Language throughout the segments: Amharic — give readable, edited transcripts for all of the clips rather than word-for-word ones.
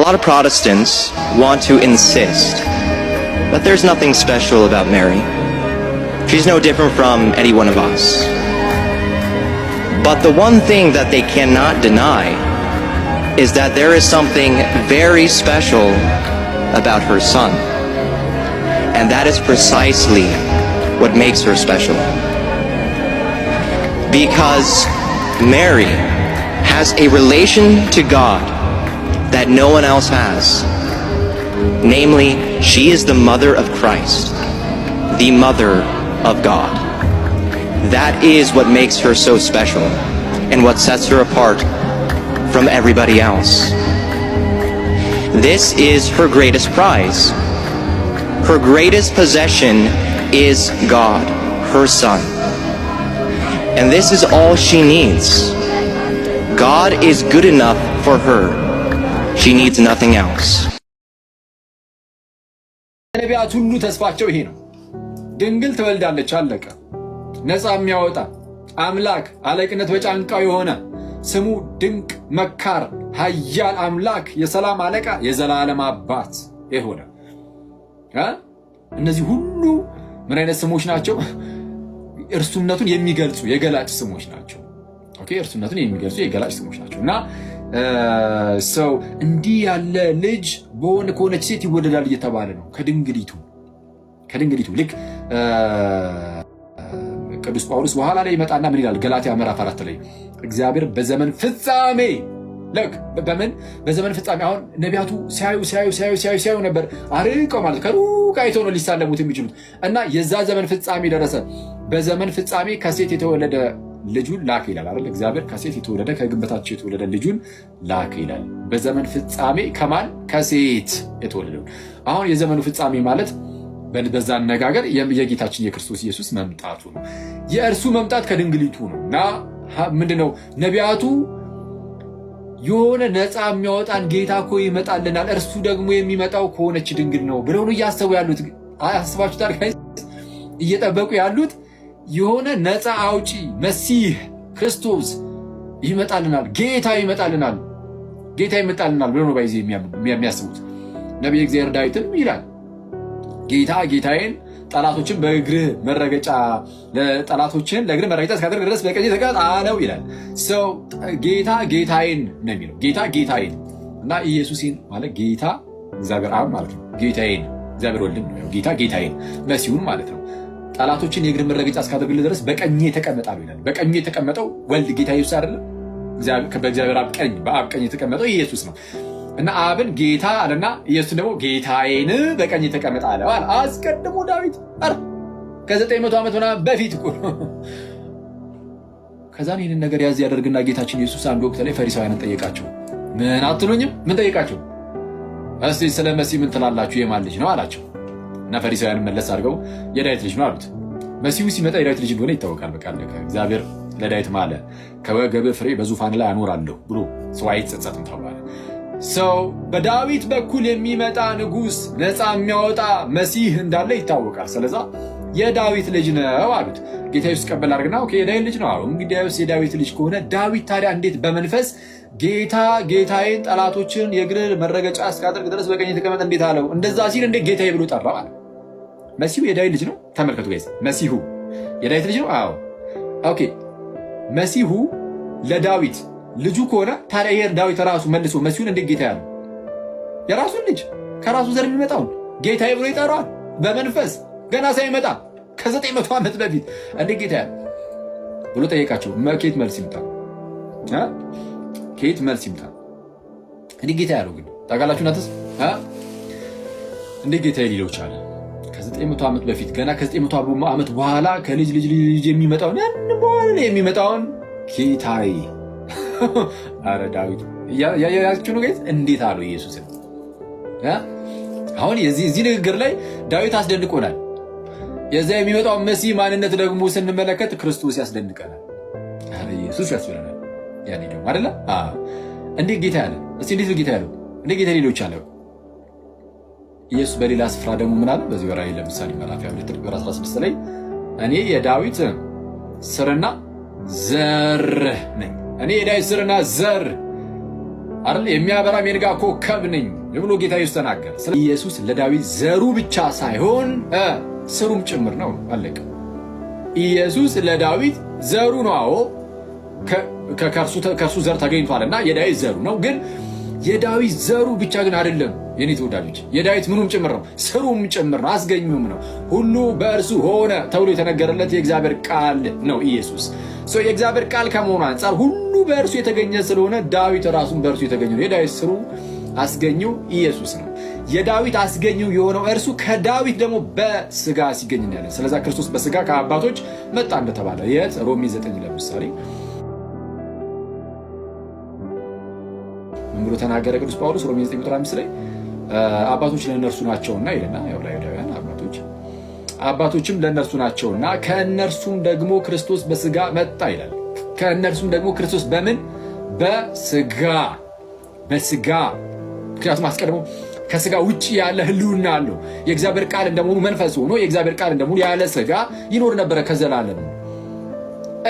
A lot of Protestants want to insist that there's nothing special about Mary. She's no different from any one of us. But the one thing that they cannot deny is that there is something very special about her son. And that is precisely what makes her special. Because Mary has a relation to God that no one else has. Namely, she is the mother of Christ, the mother of God. That is what makes her so special and what sets her apart from everybody else. This is her greatest prize. Her greatest possession is God, her son. And this is all she needs. God is good enough for her. She needs nothing else. ነቢያት ሁሉ ተስፋቸው ይሄ ነው። ድንግል ትወልዳለች፣ አለቀ። ነፃ የሚያወጣ አምላክ፣ አለቅነት በጫንቃው የሆነ ስሙ ድንቅ መካር፣ ኃያል አምላክ፣ የሰላም አለቃ፣ የዘላለም አባት የሆነ እነዚህ ሁሉ ምን አይነት ስሞች ናቸው? እርሱነቱን የሚገልጹ የገላጭ ስሞች ናቸው። ኦኬ፣ እርሱነቱን የሚገልጹ የገላጭ ስሞች ናቸው። እና ሰው እንዲህ ያለ ልጅ በወንድ ከሆነች ሴት ይወለዳል እየተባለ ነው። ከድንግሊቱ ልክ ቅዱስ ጳውሎስ በኋላ ላይ ይመጣና ምን ይላል? ገላትያ ምዕራፍ 4 ላይ እግዚአብሔር በዘመን ፍጻሜ በዘመን ፍጻሜ አሁን ነቢያቱ ሲያዩ ነበር። አርቀው ማለት ከሩቅ አይተው ነው ሊሳለሙት የሚችሉት። እና የዛ ዘመን ፍጻሜ ደረሰ። በዘመን ፍጻሜ ከሴት የተወለደ ልጁን ላከ ይላል አይደል? እግዚአብሔር ከሴት የተወለደ ከግንበታቸው የተወለደ ልጁን ላከ ይላል። በዘመን ፍጻሜ ከማን? ከሴት የተወለደው። አሁን የዘመኑ ፍጻሜ ማለት በዛ አነጋገር የጌታችን የክርስቶስ ኢየሱስ መምጣቱ ነው። የእርሱ መምጣት ከድንግሊቱ ነው። እና ምንድነው ነቢያቱ የሆነ ነፃ የሚያወጣን ጌታ እኮ ይመጣልናል፣ እርሱ ደግሞ የሚመጣው ከሆነች ድንግል ነው ብለው ነው እያሰቡ ያሉት። አስባችሁ ታሪክ እየጠበቁ ያሉት የሆነ ነፃ አውጪ መሲህ ክርስቶስ ይመጣልናል፣ ጌታ ይመጣልናል ብለው ነው ባይዜ የሚያስቡት። ነቢየ እግዚአብሔር ዳዊትም ይላል ጌታዬን ጠላቶችን በእግርህ መረገጫ ለእግርህ መረገጫ እስካደርግ ድረስ በቀኝ ተቀመጥ አለው ይላል። ሰው ጌታዬን ነው የሚለው። ጌታዬን እና ኢየሱስን ማለት ጌታ እግዚአብሔር አብ ማለት ነው። ጌታዬን እግዚአብሔር ወልድም ነው። ጌታዬን መሲሁን ማለት ነው። ጠላቶችን የእግር መረገጫ እስካደርግልህ ድረስ በቀኝ ተቀመጣሉ ይላል። በቀኝ የተቀመጠው ወልድ ጌታ ኢየሱስ አይደለም? በእግዚአብሔር አብ ቀኝ፣ በአብ ቀኝ የተቀመጠው ኢየሱስ ነው። እና አብን ጌታ አለና ኢየሱስ ደግሞ ጌታዬን በቀኝ ተቀመጥ አለ። አስቀድሞ ዳዊት ከ900 ዓመት ምናምን በፊት እኮ ከዛን ይህንን ነገር ያዝ ያደርግና ጌታችን ኢየሱስ አንድ ወቅት ላይ ፈሪሳውያንን ጠየቃቸው። ምን አትሉኝም? ምን ጠየቃቸው? እስቲ ስለ መሲህ ምን ትላላችሁ? የማን ልጅ ነው አላቸው። እና ፈሪሳውያንን መለስ አድርገው የዳዊት ልጅ ነው አሉት። መሲሁ ሲመጣ የዳዊት ልጅ እንደሆነ ይታወቃል። በቃ እግዚአብሔር ለዳዊት ማለ ከወገብህ ፍሬ በዙፋን ላይ አኖራለሁ ብሎ ሰው አይጸጸትም ተባለ። ሰው በዳዊት በኩል የሚመጣ ንጉሥ ነፃ የሚያወጣ መሲህ እንዳለ ይታወቃል። ስለዛ የዳዊት ልጅ ነው አሉት። ጌታ ኢየሱስ ቀበል አድርግና ኦኬ የዳዊት ልጅ ነው አሉ። እንግዲያውስ የዳዊት ልጅ ከሆነ ዳዊት ታዲያ እንዴት በመንፈስ ጌታዬን ጠላቶችን የእግር መረገጫ እስካደርግ ድረስ በቀኝ ተቀመጥ እንዴት አለው? እንደዛ ሲል እንዴት ጌታዬ ብሎ ጠራው አለ። መሲሁ የዳዊት ልጅ ነው። ተመልከቱ ጋይስ፣ መሲሁ የዳዊት ልጅ ነው። አዎ ኦኬ። መሲሁ ለዳዊት ልጁ ከሆነ ታዲያ ይሄ ዳዊት ራሱ መልሶ መሲሁን እንዴት ጌታ ያለው? የራሱን ልጅ ከራሱ ዘር የሚመጣውን ጌታዬ ብሎ ይጠራዋል በመንፈስ ገና ሳይመጣ ከ900 ዓመት በፊት እንዴት ጌታ ያለው ብሎ ጠየቃቸው። ከየት መልስ ይምጣ? ከየት መልስ ይምጣ? እንዴት ጌታ ያለው ግን ታውቃላችሁ? እናንተስ እንዴት ጌታ ሊለው ቻለ? ከ900 ዓመት በፊት ገና ከ900 ዓመት በኋላ ከልጅ ልጅ የሚመጣውን የሚመጣውን ጌታዬ አረ ዳዊት ያያችሁ ነው ጋይስ፣ እንዴት አለው ኢየሱስን። አሁን እዚህ ንግግር ላይ ዳዊት አስደንቆናል። የዛ የሚመጣው መሲህ ማንነት ደግሞ ስንመለከት ክርስቶስ ያስደንቀናል። አረ ኢየሱስ ያስደንቀናል። ያኔ ደግሞ አይደለ? እንዴት ጌታ ያለ? እስቲ እንዴት ጌታ ያለው? እንዴት ጌታ ሌሎች አለ? ኢየሱስ በሌላ ስፍራ ደግሞ ምን አለ? በዚህ በራእይ ለምሳሌ ምዕራፍ 16 ላይ እኔ የዳዊት ስርና ዘር ነኝ። እኔ የዳዊት ስርና ዘር አይደል? የሚያበራ የንጋ ኮከብ ነኝ ብሎ ጌታ ኢየሱስ ተናገረ። ኢየሱስ ለዳዊት ዘሩ ብቻ ሳይሆን ስሩም ጭምር ነው። አለቀ። ኢየሱስ ለዳዊት ዘሩ ነው። አዎ ከእርሱ ዘር ተገኝቷልና የዳዊት ዘሩ ነው። ግን የዳዊት ዘሩ ብቻ ግን አይደለም የኔ ተወዳጆች፣ የዳዊት ምኑም ጭምር ነው፣ ስሩም ጭምር ነው፣ አስገኙም ነው። ሁሉ በእርሱ ሆነ ተብሎ የተነገረለት የእግዚአብሔር ቃል ነው ኢየሱስ። የእግዚአብሔር ቃል ከመሆኑ አንጻር ሁሉ በእርሱ የተገኘ ስለሆነ ዳዊት ራሱን በእርሱ የተገኘ ነው። የዳዊት ስሩ አስገኘው ኢየሱስ ነው። የዳዊት አስገኘው የሆነው እርሱ ከዳዊት ደግሞ በስጋ ሲገኝ እናያለን። ስለዛ ክርስቶስ በስጋ ከአባቶች መጣ እንደተባለ የት ሮሜ 9 ለምሳሌ ምን ብሎ ተናገረ ቅዱስ ጳውሎስ? ሮሜ 9 ቁጥር 5 ላይ አባቶች ለእነርሱ ናቸውና ይልና፣ ያው ለአይሁዳውያን አባቶችም ለእነርሱ ናቸውና ከእነርሱም ደግሞ ክርስቶስ በስጋ መጣ ይላል። ከእነርሱም ደግሞ ክርስቶስ በምን? በስጋ። ምክንያቱም አስቀድሞ ከስጋ ውጭ ያለ ህልውና አለው። የእግዚአብሔር ቃል እንደመሆኑ መንፈስ ሆኖ የእግዚአብሔር ቃል እንደመሆኑ ያለ ስጋ ይኖር ነበረ ከዘላለም።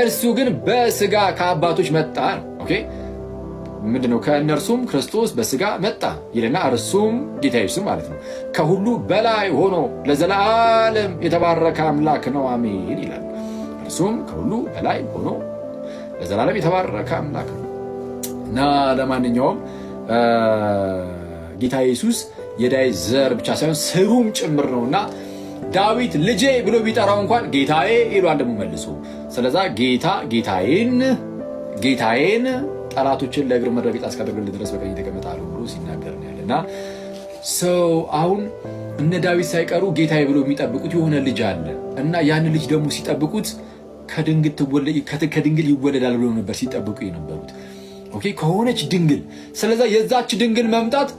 እርሱ ግን በስጋ ከአባቶች መጣ ነው። ኦኬ ምንድነው? ከእነርሱም ክርስቶስ በስጋ መጣ ይልና እርሱም ጌታ ኢየሱስ ማለት ነው ከሁሉ በላይ ሆኖ ለዘላለም የተባረከ አምላክ ነው አሜን ይላል። እርሱም ከሁሉ በላይ ሆኖ ለዘላለም የተባረከ አምላክ ነው እና ለማንኛውም ጌታ ኢየሱስ የዳዊት ዘር ብቻ ሳይሆን ስሩም ጭምር ነውና ዳዊት ልጄ ብሎ ቢጠራው እንኳን ጌታዬ ይሏል ደግሞ መልሶ። ስለዛ ጌታዬን ጠላቶችን ለእግር መረገጫ እስካደርግልህ ድረስ በቀኝ ተቀመጣለሁ ብሎ ሲናገር ነው ያለና አሁን እነ ዳዊት ሳይቀሩ ጌታዬ ብሎ የሚጠብቁት የሆነ ልጅ አለ እና ያን ልጅ ደግሞ ሲጠብቁት ከድንግል ይወለዳል ብሎ ነበር ሲጠብቁ የነበሩት። ኦኬ ከሆነች ድንግል። ስለዛ የዛች ድንግል መምጣት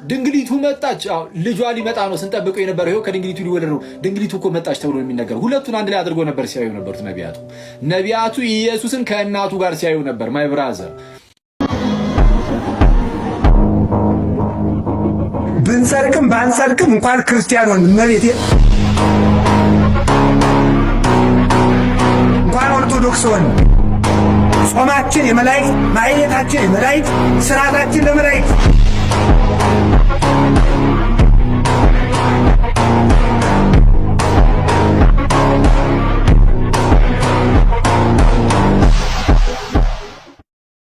ድንግሊቱ መጣች። ልጇ ሊመጣ ነው ስንጠብቀው የነበረው ይኸው ከድንግሊቱ ሊወለድ ነው። ድንግሊቱ እኮ መጣች ተብሎ የሚነገረው ሁለቱን አንድ ላይ አድርጎ ነበር ሲያዩ ነበሩት ነቢያቱ ኢየሱስን ከእናቱ ጋር ሲያዩ ነበር። ማይ ብራዘር ብንሰርቅም ባንሰርቅም እንኳን ክርስቲያን ሆን መቤቴ እንኳን ኦርቶዶክስ ሆን ጾማችን የመላእክት ማህሌታችን የመላእክት ስርዓታችን ለመላእክት